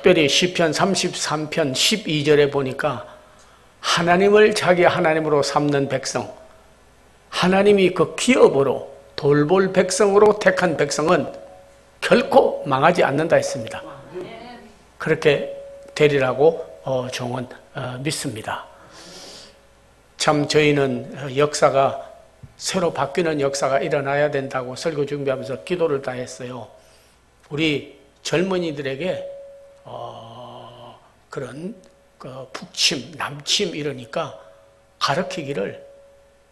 특별히 시편 33편 12절에 보니까 하나님을 자기 하나님으로 삼는 백성, 하나님이 그 기업으로 돌볼 백성으로 택한 백성은 결코 망하지 않는다 했습니다. 그렇게 되리라고 종은 믿습니다. 참 저희는 역사가 새로 바뀌는 역사가 일어나야 된다고 설교 준비하면서 기도를 다 했어요. 우리 젊은이들에게 그런 북침, 남침 이러니까 가르치기를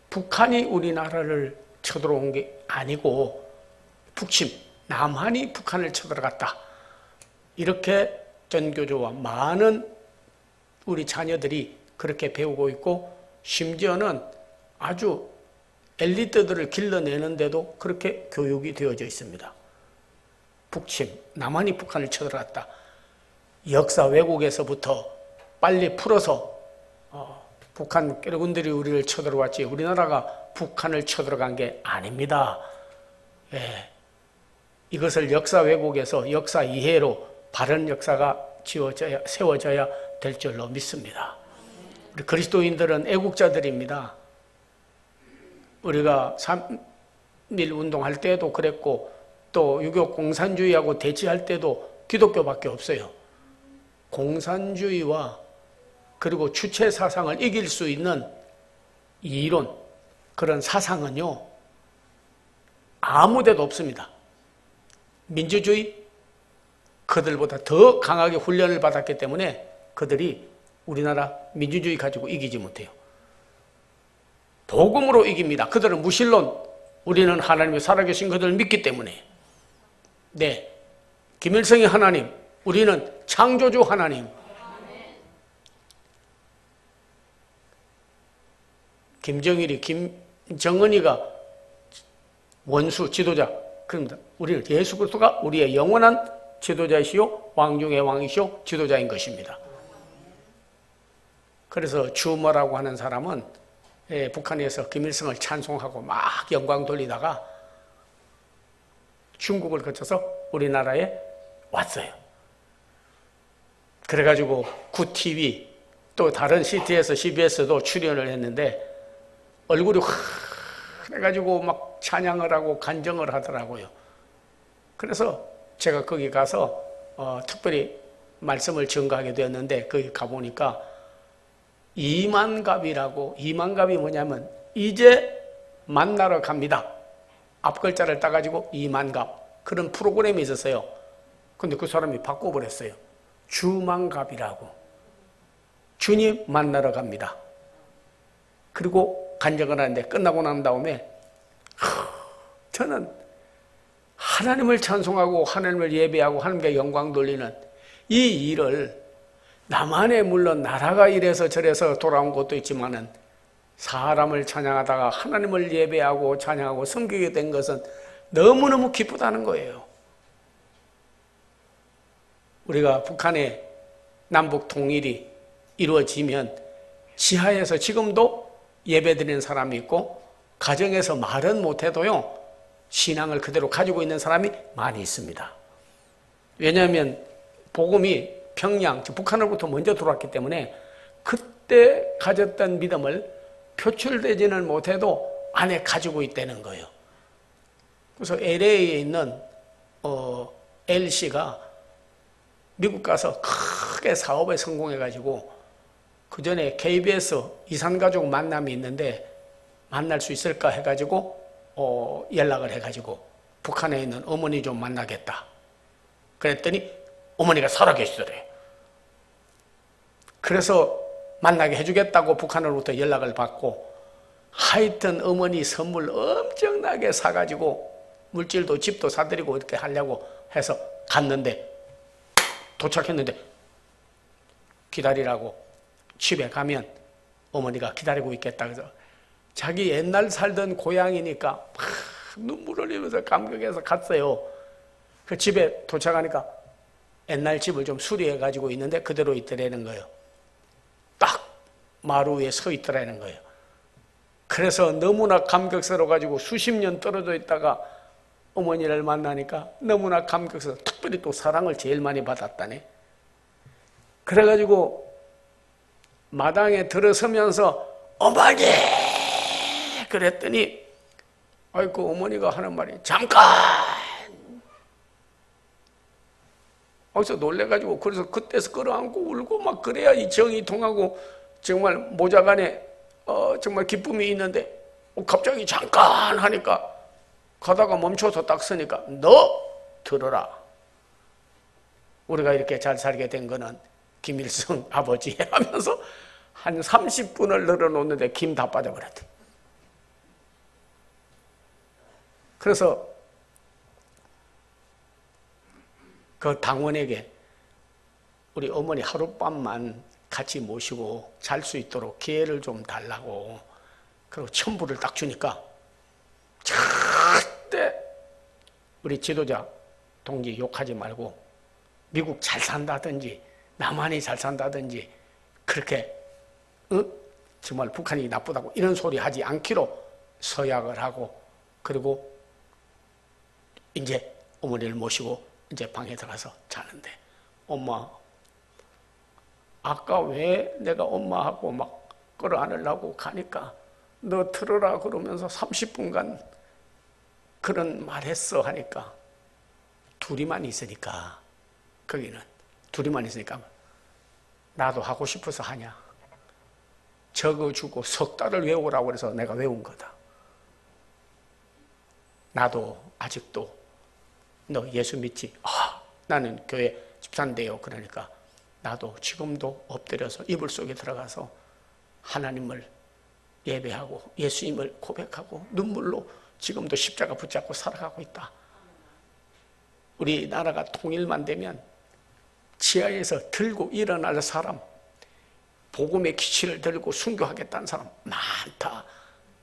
북한이 우리나라를 쳐들어온 게 아니고 북침, 남한이 북한을 쳐들어갔다. 이렇게 전교조와 많은 우리 자녀들이 그렇게 배우고 있고 심지어는 아주 엘리트들을 길러내는데도 그렇게 교육이 되어져 있습니다. 북침, 남한이 북한을 쳐들어갔다. 역사 왜곡에서부터 빨리 풀어서 북한 깨르군들이 우리를 쳐들어왔지 우리나라가 북한을 쳐들어간 게 아닙니다. 예. 이것을 역사 왜곡에서 역사 이해로 바른 역사가 세워져야 될 줄로 믿습니다. 우리 그리스도인들은 애국자들입니다. 우리가 3.1 운동할 때도 그랬고 또 6.25 공산주의하고 대치할 때도 기독교밖에 없어요. 공산주의와 그리고 주체 사상을 이길 수 있는 이론, 그런 사상은요, 아무 데도 없습니다. 민주주의, 그들보다 더 강하게 훈련을 받았기 때문에 그들이 우리나라 민주주의 가지고 이기지 못해요. 복음으로 이깁니다. 그들은 무신론, 우리는 하나님이 살아계신 그들을 믿기 때문에. 네, 김일성이 하나님, 우리는 창조주 하나님. 김정일이, 김정은이가 원수, 지도자. 그럽니다. 우리는 예수 그리스도가 우리의 영원한 지도자이시오, 왕 중의 왕이시오, 지도자인 것입니다. 그래서 주머라고 하는 사람은 북한에서 김일성을 찬송하고 막 영광 돌리다가 중국을 거쳐서 우리나라에 왔어요. 그래가지고 구TV 또 다른 CT에서 CBS도 출연을 했는데 얼굴이 그래가지고 막 찬양을 하고 간정을 하더라고요. 그래서 제가 거기 가서 특별히 말씀을 전가하게 되었는데 거기 가보니까 이만갑이라고, 이만갑이 뭐냐면 이제 만나러 갑니다. 앞글자를 따가지고 이만갑, 그런 프로그램이 있었어요. 근데 그 사람이 바꿔버렸어요. 주만갑이라고. 주님 만나러 갑니다. 그리고 간증을 하는데 끝나고 난 다음에 저는 하나님을 찬송하고 하나님을 예배하고 하나님께 영광 돌리는 이 일을 남한에 물론 나라가 이래서 저래서 돌아온 것도 있지만은 사람을 찬양하다가 하나님을 예배하고 찬양하고 섬기게 된 것은 너무너무 기쁘다는 거예요. 우리가 북한의 남북 통일이 이루어지면 지하에서 지금도 예배드리는 사람이 있고 가정에서 말은 못해도요 신앙을 그대로 가지고 있는 사람이 많이 있습니다. 왜냐하면 복음이 평양, 북한으로부터 먼저 들어왔기 때문에 그때 가졌던 믿음을 표출되지는 못해도 안에 가지고 있다는 거예요. 그래서 LA에 있는 L씨가 미국 가서 크게 사업에 성공해가지고 그 전에 KBS 이산가족 만남이 있는데 만날 수 있을까 해가지고 연락을 해가지고 북한에 있는 어머니 좀 만나겠다. 그랬더니 어머니가 살아계시더래요. 그래서 만나게 해주겠다고 북한으로부터 연락을 받고 하여튼 어머니 선물 엄청나게 사가지고 물질도 집도 사드리고 이렇게 하려고 해서 갔는데 도착했는데 기다리라고 집에 가면 어머니가 기다리고 있겠다. 그래서 자기 옛날 살던 고향이니까 막 눈물 흘리면서 감격해서 갔어요. 그 집에 도착하니까 옛날 집을 좀 수리해 가지고 있는데 그대로 있더라는 거예요. 딱 마루 위에 서 있더라는 거예요. 그래서 너무나 감격스러워 가지고 수십 년 떨어져 있다가 어머니를 만나니까 너무나 감격스러워. 특별히 또 사랑을 제일 많이 받았다네. 그래가지고 마당에 들어서면서 어머니! 그랬더니 아이고 어머니가 하는 말이 잠깐! 어디서 놀래가지고 그래서 그때서 끌어안고 울고 막 그래야 이 정이 통하고 정말 모자간에 정말 기쁨이 있는데 갑자기 잠깐 하니까 가다가 멈춰서 딱 서니까 너 들어라. 우리가 이렇게 잘 살게 된 거는 김일성 아버지 하면서 한 30분을 늘어놓는데 김 다 빠져버렸대. 그래서 그 당원에게 우리 어머니 하룻밤만 같이 모시고 잘 수 있도록 기회를 좀 달라고 그리고 첨부를 딱 주니까 절대 우리 지도자 동지 욕하지 말고 미국 잘 산다든지 남한이 잘 산다든지 그렇게 정말 북한이 나쁘다고 이런 소리 하지 않기로 서약을 하고 그리고 이제 어머니를 모시고 이제 방에 들어가서 자는데 엄마 아까 왜 내가 엄마하고 막 끌어안으려고 가니까 너 들어라 그러면서 30분간 그런 말 했어 하니까 둘이만 있으니까 거기는 둘이만 있으니까 나도 하고 싶어서 하냐 적어주고 석 달을 외우라고 해서 내가 외운 거다. 나도 아직도 너 예수 믿지? 나는 교회 집사인데요. 그러니까 나도 지금도 엎드려서 이불 속에 들어가서 하나님을 예배하고 예수님을 고백하고 눈물로 지금도 십자가 붙잡고 살아가고 있다. 우리나라가 통일만 되면 지하에서 들고 일어날 사람, 복음의 기치를 들고 순교하겠다는 사람 많다.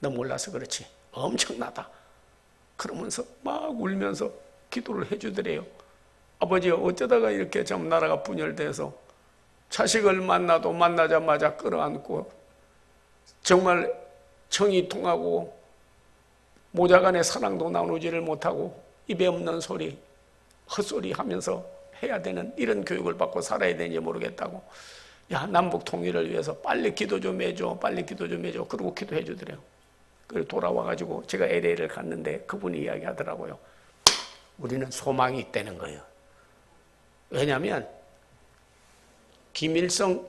너 몰라서 그렇지. 엄청나다. 그러면서 막 울면서 기도를 해주더래요. 아버지 어쩌다가 이렇게 참 나라가 분열돼서 자식을 만나도 만나자마자 끌어안고 정말 정이 통하고 모자간의 사랑도 나누지를 못하고 입에 없는 소리 헛소리 하면서 해야 되는 이런 교육을 받고 살아야 되는지 모르겠다고 야 남북 통일을 위해서 빨리 기도 좀 해줘 빨리 기도 좀 해줘 그러고 기도해 주더래요. 그리고 돌아와가지고 제가 LA를 갔는데 그분이 이야기하더라고요. 우리는 소망이 있다는 거예요. 왜냐하면 김일성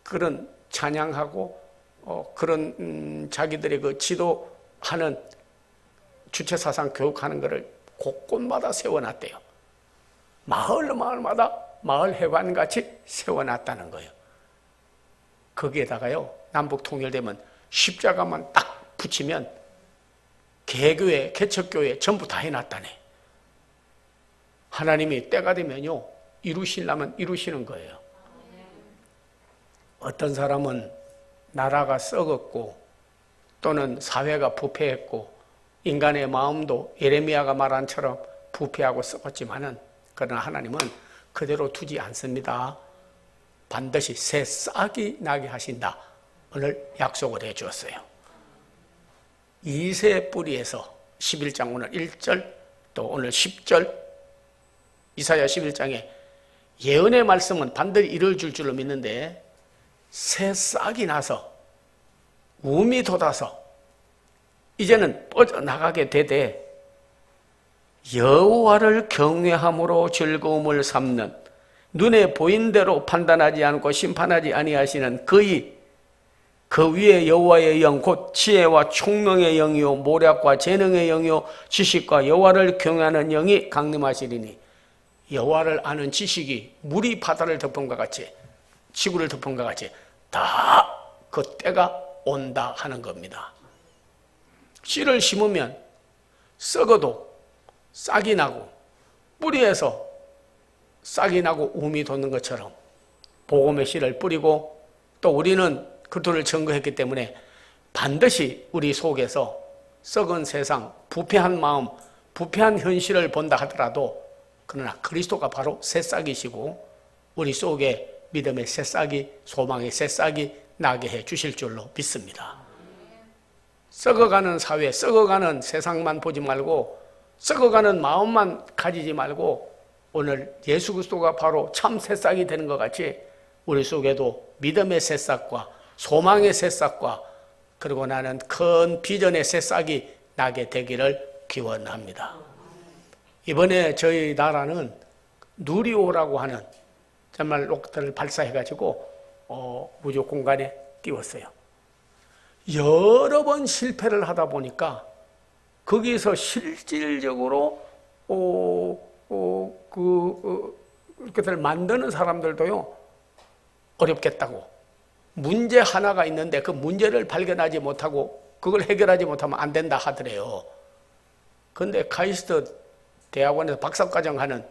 그런 찬양하고 그런 자기들의 그 지도하는 주체사상 교육하는 것을 곳곳마다 세워놨대요. 마을마다 마을 회관같이 세워놨다는 거예요. 거기에다가요 남북 통일되면 십자가만 딱 붙이면 개교회, 개척교회 전부 다 해놨다네. 하나님이 때가 되면요 이루시려면 이루시는 거예요. 어떤 사람은 나라가 썩었고 또는 사회가 부패했고 인간의 마음도 예레미야가 말한 처럼 부패하고 썩었지만은 그러나 하나님은 그대로 두지 않습니다. 반드시 새 싹이 나게 하신다. 오늘 약속을 해 주었어요. 이새 뿌리에서 11장 오늘 1절 또 오늘 10절 이사야 11장에 예언의 말씀은 반드시 이루어질 줄로 믿는데 새 싹이 나서 움이 돋아서 이제는 뻗어나가게 되되 여호와를 경외함으로 즐거움을 삼는 눈에 보인 대로 판단하지 않고 심판하지 아니하시는 그의 그 위에 여호와의 영 곧 지혜와 총명의 영이요 모략과 재능의 영이요 지식과 여호와를 경외하는 영이 강림하시리니 여호와를 아는 지식이 물이 바다를 덮은 것 같이 지구를 덮은 것 같이 다 그 때가 온다 하는 겁니다. 씨를 심으면 썩어도 싹이 나고 뿌리에서 싹이 나고 움이 돋는 것처럼 복음의 씨를 뿌리고 또 우리는 그들을 증거했기 때문에 반드시 우리 속에서 썩은 세상, 부패한 마음, 부패한 현실을 본다 하더라도 그러나 그리스도가 바로 새싹이시고 우리 속에 믿음의 새싹이 소망의 새싹이 나게 해 주실 줄로 믿습니다. 썩어가는 사회, 썩어가는 세상만 보지 말고 썩어가는 마음만 가지지 말고 오늘 예수 그리스도가 바로 참 새싹이 되는 것 같이 우리 속에도 믿음의 새싹과 소망의 새싹과 그리고 나는 큰 비전의 새싹이 나게 되기를 기원합니다. 이번에 저희 나라는 누리호라고 하는 정말 로켓을 발사해가지고 우주 공간에 띄웠어요. 여러 번 실패를 하다 보니까 거기서 실질적으로 로켓을 만드는 사람들도요 어렵겠다고, 문제 하나가 있는데 그 문제를 발견하지 못하고 그걸 해결하지 못하면 안 된다 하더래요. 그런데 카이스트 대학원에서 박사과정 하는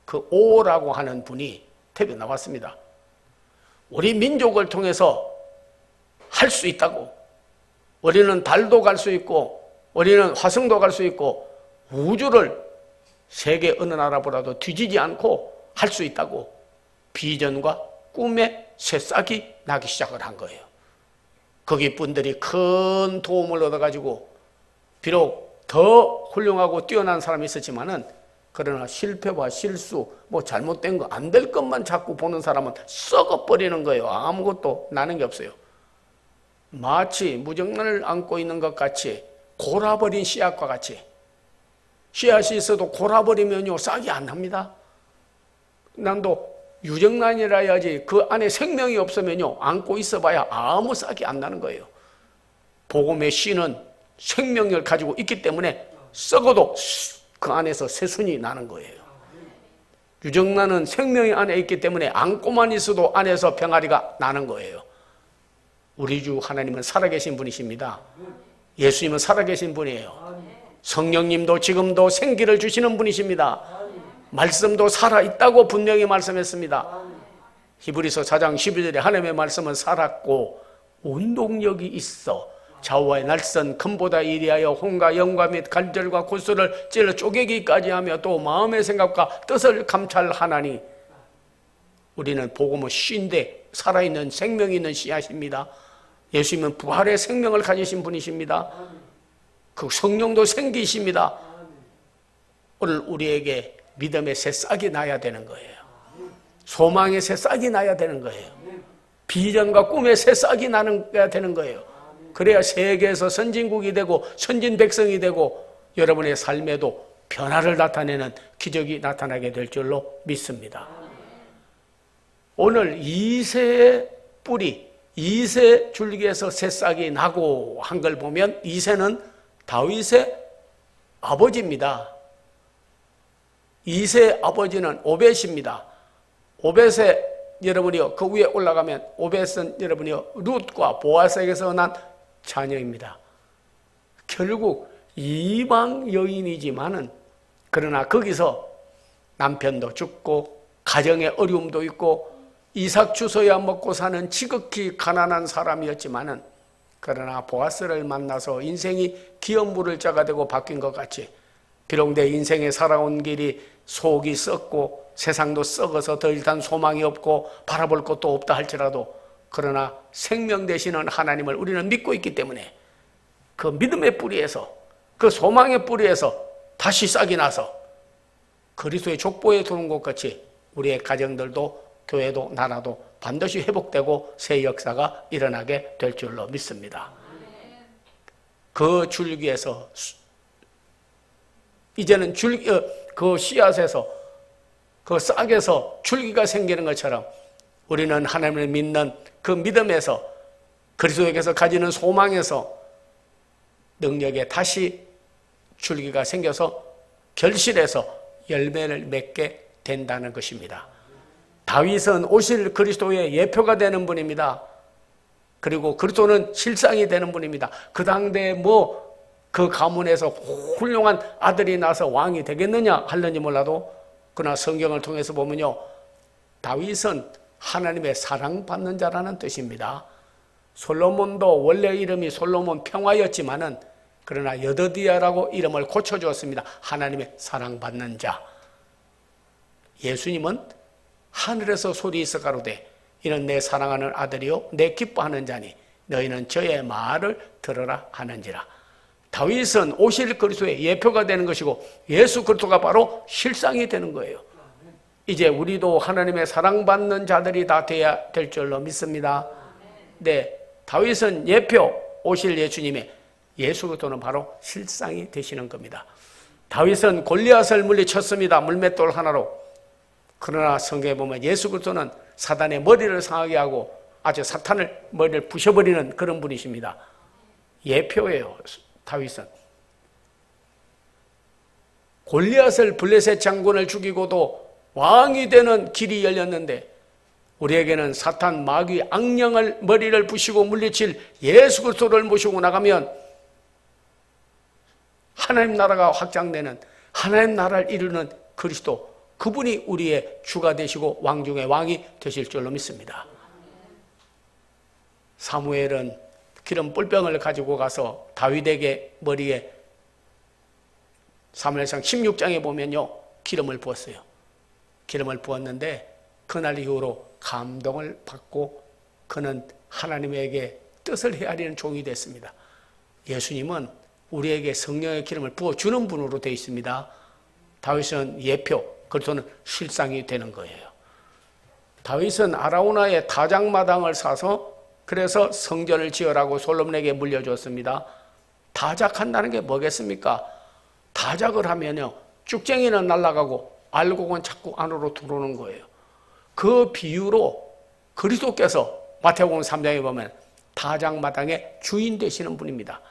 그 오라고 하는 분이 탭에 나왔습니다. 우리 민족을 통해서 할 수 있다고. 우리는 달도 갈 수 있고 우리는 화성도 갈 수 있고 우주를 세계 어느 나라보다도 뒤지지 않고 할 수 있다고 비전과 꿈의 새싹이 나기 시작을 한 거예요. 거기 분들이 큰 도움을 얻어가지고 비록 더 훌륭하고 뛰어난 사람이 있었지만은 그러나 실패와 실수, 뭐 잘못된 거, 안 될 것만 자꾸 보는 사람은 썩어버리는 거예요. 아무것도 나는 게 없어요. 마치 무정란을 안고 있는 것 같이 골아버린 씨앗과 같이, 씨앗이 있어도 골아버리면요 싹이 안 납니다. 난도 유정란이라 해야지 그 안에 생명이 없으면요 안고 있어봐야 아무 싹이 안 나는 거예요. 복음의 씨는 생명력을 가지고 있기 때문에 썩어도 그 안에서 새순이 나는 거예요. 유정란은 생명이 안에 있기 때문에 안고만 있어도 안에서 병아리가 나는 거예요. 우리 주 하나님은 살아계신 분이십니다. 예수님은 살아계신 분이에요. 성령님도 지금도 생기를 주시는 분이십니다. 말씀도 살아있다고 분명히 말씀했습니다. 히브리서 4장 12절에 하나님의 말씀은 살았고 운동력이 있어 좌우의 날선 금보다 이리하여 혼과 영과 및 관절과 골수를 찔러 쪼개기까지 하며 또 마음의 생각과 뜻을 감찰하나니. 우리는 복음은 씨인데 살아있는 생명이 있는 씨앗입니다. 예수님은 부활의 생명을 가지신 분이십니다. 그 성령도 생기십니다. 오늘 우리에게 믿음의 새싹이 나야 되는 거예요. 소망의 새싹이 나야 되는 거예요. 비전과 꿈의 새싹이 나야 되는 거예요. 그래야 세계에서 선진국이 되고 선진 백성이 되고 여러분의 삶에도 변화를 나타내는 기적이 나타나게 될 줄로 믿습니다. 오늘 이새의 뿌리, 이새 줄기에서 새싹이 나고 한 걸 보면 이새는 다윗의 아버지입니다. 이새의 아버지는 오벳입니다. 오벳의 여러분이요 그 위에 올라가면 오벳은 여러분이요 룻과 보아스에게서 난 자녀입니다. 결국 이방 여인이지만은 그러나 거기서 남편도 죽고 가정에 어려움도 있고 이삭 주서야 먹고 사는 지극히 가난한 사람이었지만은 그러나 보아스를 만나서 인생이 기업 물을 자가 되고 바뀐 것 같이 비록 내 인생에 살아온 길이 속이 썩고 세상도 썩어서 더 이상 소망이 없고 바라볼 것도 없다 할지라도 그러나 생명 되시는 하나님을 우리는 믿고 있기 때문에 그 믿음의 뿌리에서 그 소망의 뿌리에서 다시 싹이 나서 그리스도의 족보에 두는 것 같이 우리의 가정들도 교회도 나라도 반드시 회복되고 새 역사가 일어나게 될 줄로 믿습니다. 그 줄기에서 이제는 그 씨앗에서 그 싹에서 줄기가 생기는 것처럼 우리는 하나님을 믿는 그 믿음에서 그리스도에게서 가지는 소망에서 능력에 다시 줄기가 생겨서 결실해서 열매를 맺게 된다는 것입니다. 다윗은 오실 그리스도의 예표가 되는 분입니다. 그리고 그리스도는 실상이 되는 분입니다. 그 당대에 그 가문에서 훌륭한 아들이 나서 왕이 되겠느냐 할는지 몰라도 그러나 성경을 통해서 보면요 다윗은 하나님의 사랑받는 자라는 뜻입니다. 솔로몬도 원래 이름이 솔로몬 평화였지만은 그러나 여더디야라고 이름을 고쳐주었습니다. 하나님의 사랑받는 자. 예수님은 하늘에서 소리 있어 가로되 이는 내 사랑하는 아들이요 내 기뻐하는 자니 너희는 저의 말을 들으라 하는지라. 다윗은 오실 그리스도의 예표가 되는 것이고 예수 그리스도가 바로 실상이 되는 거예요. 이제 우리도 하나님의 사랑받는 자들이 다 되어야 될 줄로 믿습니다. 네, 다윗은 예표 오실 예수님의 예수 그리스도는 바로 실상이 되시는 겁니다. 다윗은 골리앗을 물리쳤습니다. 물맷돌 하나로. 그러나 성경에 보면 예수 그리스도는 사단의 머리를 상하게 하고 아주 사탄을 머리를 부셔버리는 그런 분이십니다. 예표예요, 다윗은. 골리앗을 블레셋 장군을 죽이고도 왕이 되는 길이 열렸는데 우리에게는 사탄, 마귀, 악령을 머리를 부시고 물리칠 예수 그리스도를 모시고 나가면 하나님 나라가 확장되는, 하나님 나라를 이루는 그리스도, 그분이 우리의 주가 되시고 왕 중의 왕이 되실 줄로 믿습니다. 사무엘은 기름 뿔병을 가지고 가서 다윗에게 머리에 사무엘상 16장에 보면요, 기름을 부었어요. 기름을 부었는데 그날 이후로 감동을 받고 그는 하나님에게 뜻을 헤아리는 종이 됐습니다. 예수님은 우리에게 성령의 기름을 부어주는 분으로 되어 있습니다. 다윗은 예표, 그리스도는 실상이 되는 거예요. 다윗은 아라우나의 다작마당을 사서 그래서 성전을 지으라고 솔로몬에게 물려줬습니다. 다작한다는 게 뭐겠습니까? 다작을 하면요, 쭉쟁이는 날아가고 알곡은 자꾸 안으로 들어오는 거예요. 그 비유로 그리스도께서 마태복음 3장에 보면 다작마당의 주인 되시는 분입니다.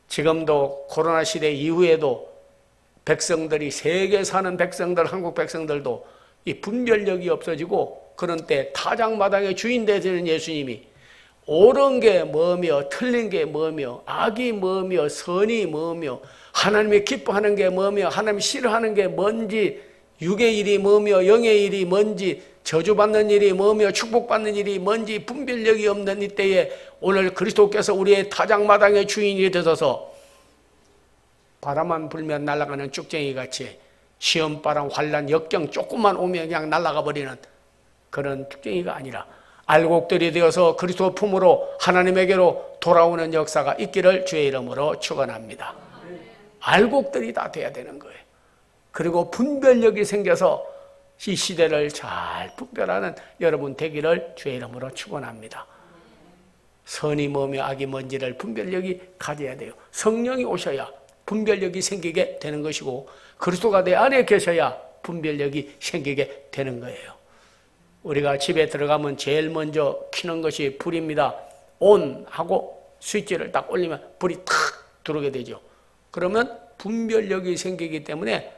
지금도 코로나 시대 이후에도 백성들이, 세계 사는 백성들, 한국 백성들도 이 분별력이 없어지고 그런 때 다작마당의 주인 되시는 예수님이 옳은 게 뭐며 틀린 게 뭐며 악이 뭐며 선이 뭐며 하나님이 기뻐하는 게 뭐며 하나님이 싫어하는 게 뭔지, 육의 일이 뭐며 영의 일이 뭔지, 저주받는 일이 뭐며 축복받는 일이 뭔지 분별력이 없는 이때에 오늘 그리스도께서 우리의 다작마당의 주인이 되셔서 바람만 불면 날아가는 쭉쟁이같이 시험바람, 환란, 역경 조금만 오면 그냥 날아가 버리는 그런 쭉쟁이가 아니라 알곡들이 되어서 그리스도 품으로 하나님에게로 돌아오는 역사가 있기를 주의 이름으로 축원합니다. 알곡들이 다 돼야 되는 거예요. 그리고 분별력이 생겨서 이 시대를 잘 분별하는 여러분 되기를 주의 이름으로 축원합니다. 선이 뭐며 악이 뭔지를 분별력이 가져야 돼요. 성령이 오셔야 분별력이 생기게 되는 것이고 그리스도가 내 안에 계셔야 분별력이 생기게 되는 거예요. 우리가 집에 들어가면 제일 먼저 켜는 것이 불입니다. 온 하고 스위치를 딱 올리면 불이 탁 들어오게 되죠. 그러면 분별력이 생기기 때문에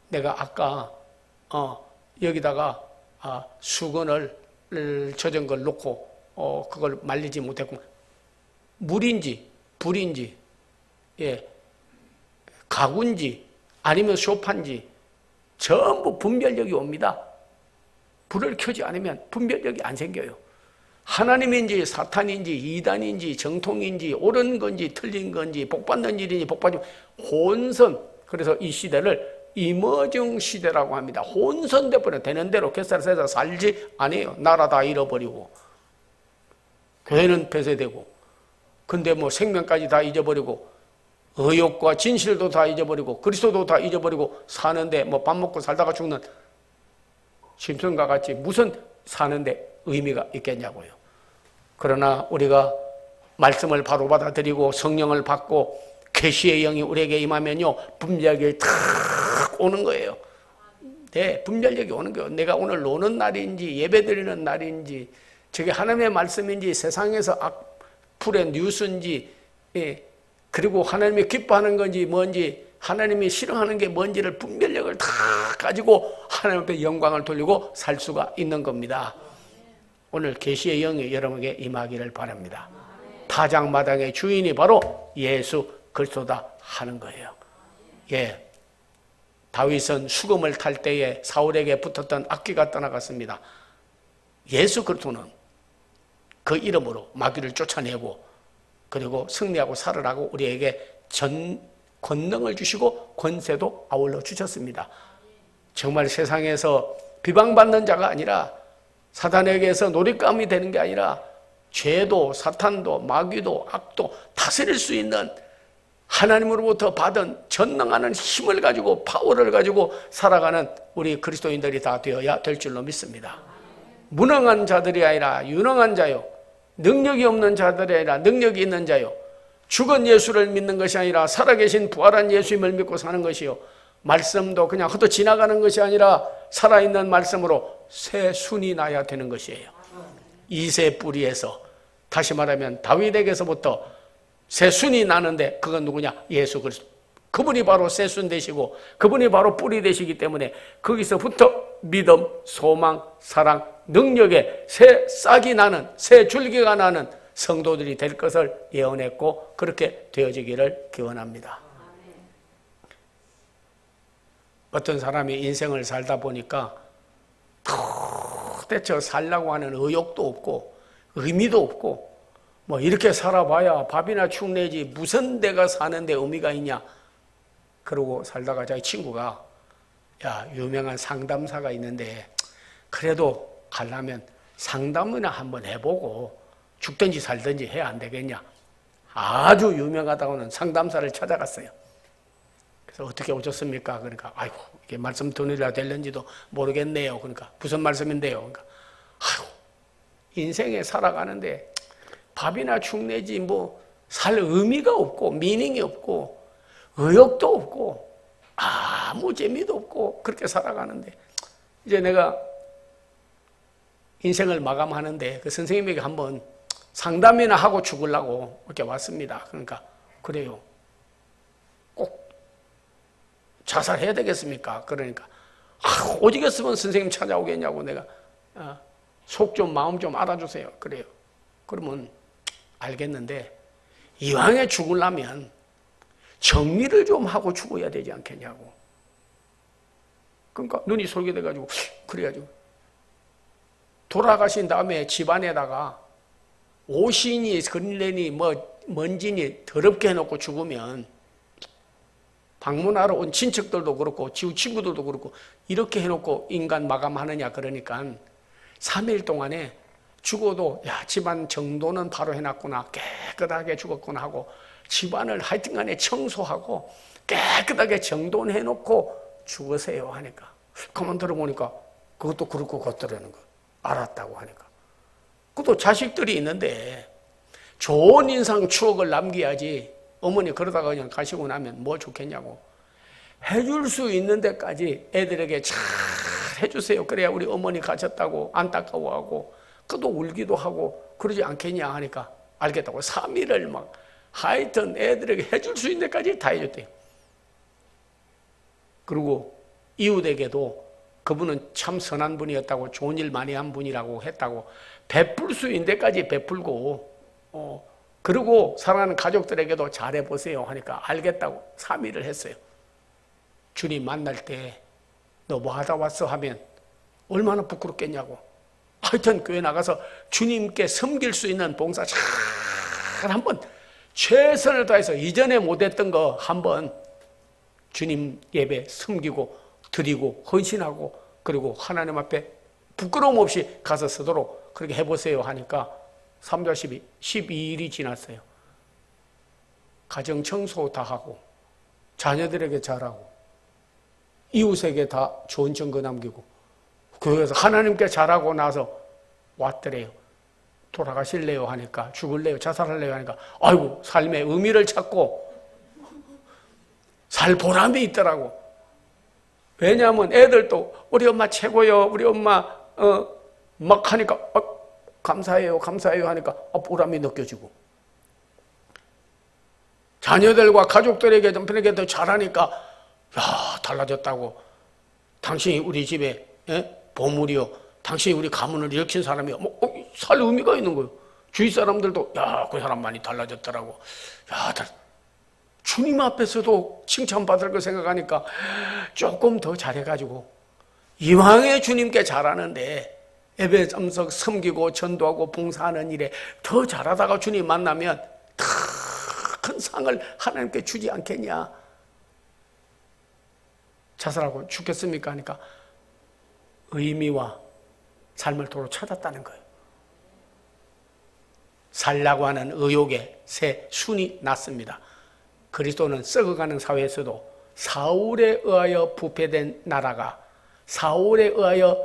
내가 아까 여기다가 수건을 젖은 걸 놓고 그걸 말리지 못했고 물인지 불인지 가구인지 아니면 소파인지 전부 분별력이 옵니다. 불을 켜지 않으면 분별력이 안 생겨요. 하나님인지 사탄인지 이단인지 정통인지 옳은 건지 틀린 건지 복받는 일인지 복받지 혼선. 그래서 이 시대를 이머징 시대라고 합니다. 혼선돼버려. 되는 대로 개살세서 살지 않아요. 나라 다 잃어버리고 교회는 폐쇄되고 근데 뭐 생명까지 다 잊어버리고 의욕과 진실도 다 잊어버리고 그리스도도 다 잊어버리고 사는데 뭐 밥 먹고 살다가 죽는 심슨과 같이 무슨 사는데 의미가 있겠냐고요. 그러나 우리가 말씀을 바로 받아들이고 성령을 받고 계시의 영이 우리에게 임하면요 분별력이 탁 오는 거예요. 네, 분별력이 오는 거예요. 내가 오늘 노는 날인지 예배드리는 날인지 저게 하나님의 말씀인지 세상에서 악플의 뉴스인지 그리고 하나님이 기뻐하는 건지 뭔지 하나님이 싫어하는 게 뭔지를 분별력을 다 가지고 하나님 앞에 영광을 돌리고 살 수가 있는 겁니다. 오늘 계시의 영이 여러분에게 임하기를 바랍니다. 타작마당의 주인이 바로 예수 그리스도다 하는 거예요. 다윗은 수금을 탈 때에 사울에게 붙었던 악귀가 떠나갔습니다. 예수 그리스도는 그 이름으로 마귀를 쫓아내고 그리고 승리하고 살으라고 우리에게 권능을 주시고 권세도 아울러 주셨습니다. 정말 세상에서 비방받는 자가 아니라 사탄에게서 놀잇감이 되는 게 아니라 죄도 사탄도 마귀도 악도 다스릴 수 있는 하나님으로부터 받은 전능하는 힘을 가지고 파워를 가지고 살아가는 우리 그리스도인들이 다 되어야 될 줄로 믿습니다. 무능한 자들이 아니라 유능한 자요, 능력이 없는 자들이 아니라 능력이 있는 자요, 죽은 예수를 믿는 것이 아니라 살아계신 부활한 예수님을 믿고 사는 것이요, 말씀도 그냥 흩어 지나가는 것이 아니라 살아있는 말씀으로 새 순이 나야 되는 것이에요. 이새 뿌리에서, 다시 말하면 다윗에게서부터 새 순이 나는데 그건 누구냐? 예수 그리스도. 그분이 바로 새 순 되시고 그분이 바로 뿌리 되시기 때문에 거기서부터 믿음, 소망, 사랑, 능력의 새 싹이 나는, 새 줄기가 나는 성도들이 될 것을 예언했고 그렇게 되어지기를 기원합니다. 어떤 사람이 인생을 살다 보니까 도대체 살라고 하는 의욕도 없고 의미도 없고 뭐 이렇게 살아봐야 밥이나 축 내지 무슨 내가 사는데 의미가 있냐 그러고 살다가 자기 친구가 야, 유명한 상담사가 있는데 그래도 가려면 상담이나 한번 해보고 죽든지 살든지 해야 안 되겠냐. 아주 유명하다고는 상담사를 찾아갔어요. 그래서 어떻게 오셨습니까? 그러니까 아이고 이게 말씀 드리려 될는지도 모르겠네요. 그러니까 무슨 말씀인데요? 그러니까 아이고 인생에 살아가는데 밥이나 축 내지 뭐 살 의미가 없고 미닝이 없고 의욕도 없고 아무 재미도 없고 그렇게 살아가는데 이제 내가 인생을 마감하는데 그 선생님에게 한번 상담이나 하고 죽으려고 이렇게 왔습니다. 그러니까 그래요. 꼭 자살해야 되겠습니까? 그러니까 오지겠으면 선생님 찾아오겠냐고 내가 속 좀 마음 좀 알아주세요. 그래요. 그러면 알겠는데 이왕에 죽으려면 정리를 좀 하고 죽어야 되지 않겠냐고. 그러니까 눈이 솔깃해가지고 그래가지고 돌아가신 다음에 집안에다가 옷이니 건레니 뭐 먼지니 더럽게 해놓고 죽으면 방문하러 온 친척들도 그렇고 지우 친구들도 그렇고 이렇게 해놓고 인간 마감하느냐 그러니까 3일 동안에 죽어도 야 집안 정도는 바로 해놨구나 깨끗하게 죽었구나 하고 집안을 하여튼간에 청소하고 깨끗하게 정돈해놓고 죽으세요 하니까 가만 들어보니까 그것도 그렇고 그것더라는 거 알았다고 하니까 그것도 자식들이 있는데 좋은 인상 추억을 남겨야지 어머니 그러다가 그냥 가시고 나면 뭐 좋겠냐고 해줄 수 있는 데까지 애들에게 잘 해주세요. 그래야 우리 어머니 가셨다고 안타까워하고 그도 울기도 하고 그러지 않겠냐 하니까 알겠다고 3일을 막 하여튼 애들에게 해줄 수 있는 데까지 다 해줬대요. 그리고 이웃에게도 그분은 참 선한 분이었다고 좋은 일 많이 한 분이라고 했다고 베풀 수 있는 데까지 베풀고 그리고 사랑하는 가족들에게도 잘해보세요 하니까 알겠다고 3일을 했어요. 주님 만날 때 너 뭐 하다 왔어 하면 얼마나 부끄럽겠냐고. 하여튼 교회 나가서 주님께 섬길 수 있는 봉사 잘 한번 최선을 다해서 이전에 못했던 거 한번 주님 예배 섬기고 드리고 헌신하고 그리고 하나님 앞에 부끄러움 없이 가서 서도록 그렇게 해보세요 하니까 3달 12일이 지났어요. 가정 청소 다 하고 자녀들에게 잘하고 이웃에게 다 좋은 증거 남기고 교회에서 하나님께 잘하고 나서 왔더래요. 돌아가실래요 하니까 죽을래요 자살할래요 하니까 아이고 삶의 의미를 찾고 살 보람이 있더라고. 왜냐하면 애들도 우리 엄마 최고요 우리 엄마 막 하니까 감사해요 감사해요 하니까 보람이 느껴지고 자녀들과 가족들에게 남편에게도 잘하니까 야 달라졌다고. 당신이 우리 집에 보물이요 당신이 우리 가문을 일으킨 사람이요 살 의미가 있는 거예요. 주위 사람들도 야 그 사람 많이 달라졌더라고. 야 주님 앞에서도 칭찬받을 거 생각하니까 조금 더 잘해가지고 이왕에 주님께 잘하는데 예배 참석 섬기고 전도하고 봉사하는 일에 더 잘하다가 주님 만나면 더 큰 상을 하나님께 주지 않겠냐. 자살하고 죽겠습니까 하니까 의미와 삶을 도로 찾았다는 거예요. 살라고 하는 의욕에 새 순이 났습니다. 그리스도는 썩어가는 사회에서도 사울에 의하여 부패된 나라가, 사울에 의하여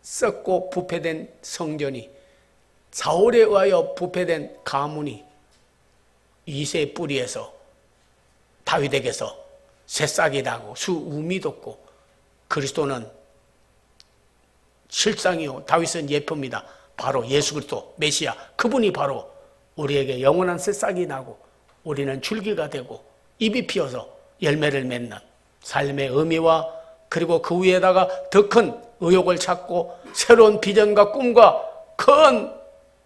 썩고 부패된 성전이, 사울에 의하여 부패된 가문이 이새의 뿌리에서, 다윗에게서 새싹이 나고 수움이 돋고, 그리스도는 실상이요 다윗은 예표입니다. 바로 예수 그리스도 메시아, 그분이 바로 우리에게 영원한 새싹이 나고 우리는 줄기가 되고 잎이 피어서 열매를 맺는 삶의 의미와, 그리고 그 위에다가 더 큰 의욕을 찾고 새로운 비전과 꿈과 큰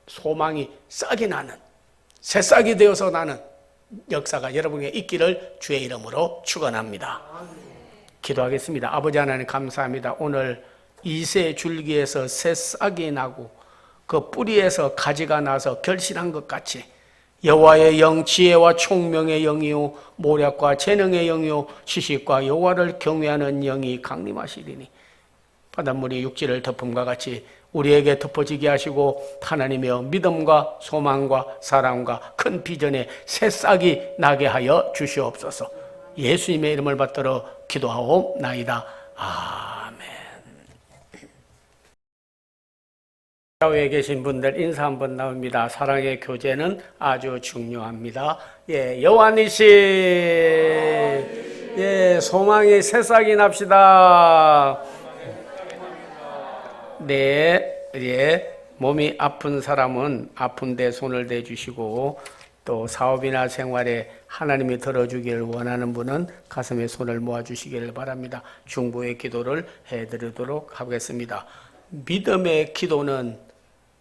소망이 싹이 나는, 새싹이 되어서 나는 역사가 여러분에게 있기를 주의 이름으로 축원합니다. 기도하겠습니다. 아버지 하나님 감사합니다. 오늘 이새 줄기에서 새싹이 나고 그 뿌리에서 가지가 나서 결실한 것 같이 여호와의 영, 지혜와 총명의 영이요 모략과 재능의 영이요 지식과 여호와를 경외하는 영이 강림하시리니 바닷물이 육지를 덮음과 같이 우리에게 덮어지게 하시고 하나님의 믿음과 소망과 사랑과 큰 비전의 새싹이 나게 하여 주시옵소서. 예수님의 이름을 받들어 기도하옵나이다. 아멘. 좌우에 계신 분들 인사 한번 나옵니다. 사랑의 교제는 아주 중요합니다. 예, 여호와니 씨, 예, 소망의 새싹이 납시다. 네, 예, 몸이 아픈 사람은 아픈데 손을 대주시고, 또 사업이나 생활에 하나님이 들어주기를 원하는 분은 가슴에 손을 모아주시기를 바랍니다. 중보의 기도를 해드리도록 하겠습니다. 믿음의 기도는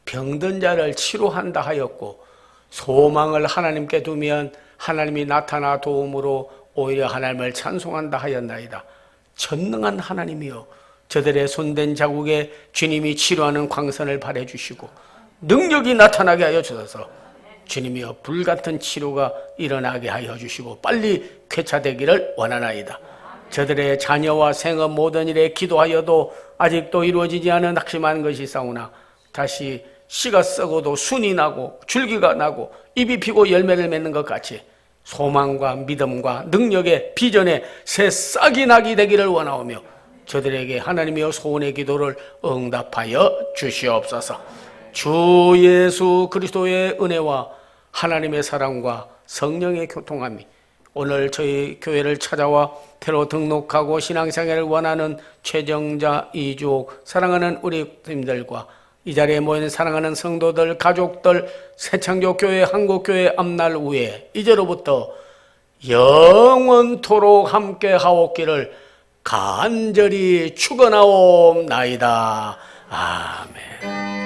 병든 자를 치료한다 하였고, 소망을 하나님께 두면 하나님이 나타나 도움으로 오히려 하나님을 찬송한다 하였나이다. 전능한 하나님이여, 저들의 손댄 자국에 주님이 치료하는 광선을 발해주시고 능력이 나타나게 하여 주셔서 주님이여 불같은 치료가 일어나게 하여 주시고 빨리 쾌차되기를 원하나이다. 저들의 자녀와 생업 모든 일에 기도하여도 아직도 이루어지지 않은 낙심한 것이 있사오나 다시 씨가 썩어도 순이 나고 줄기가 나고 잎이 피고 열매를 맺는 것 같이 소망과 믿음과 능력의 비전에 새싹이 나게 되기를 원하오며 저들에게 하나님이여 소원의 기도를 응답하여 주시옵소서. 주 예수 그리스도의 은혜와 하나님의 사랑과 성령의 교통함이 오늘 저희 교회를 찾아와 새로 등록하고 신앙생활을 원하는 최정자, 이주옥, 사랑하는 우리 님들과 이 자리에 모인 사랑하는 성도들, 가족들, 새창조교회, 한국교회 앞날 후에 이제로부터 영원토록 함께 하옵기를 간절히 축원하옵나이다. 아멘.